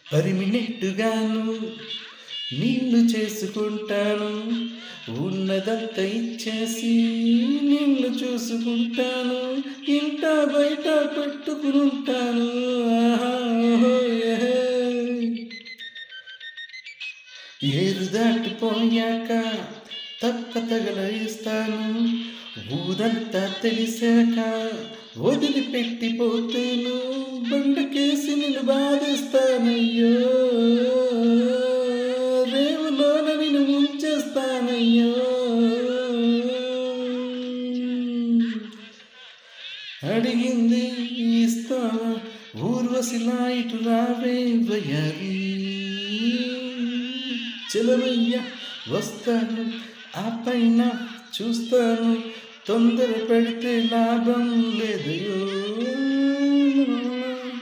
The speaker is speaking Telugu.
పరిమినెట్టుగాను నిన్ను చేసుకుంటాను, ఉన్నదంతా ఇచ్చేసి నిన్ను చూసుకుంటాను, ఇంట బయట పెట్టుకుంటాను. ఏరు దాటిపోయాక తప్ప తగలయిస్తాను, ఊరంతా తెలిసాక వదిలిపెట్టిపోతేను బండకేసి నిన్ను బాధిస్తానయ్యో, రేవులోన నిన్ను ముంచేస్తానయ్యో. అడిగింది ఇస్తావా ఊర్వశిలా ఇటు రావే వయ్యారి, చెలవయ్య వస్తాను ఆ పైన చూస్తాను, తొందర పెడితే లాభం లేదయో.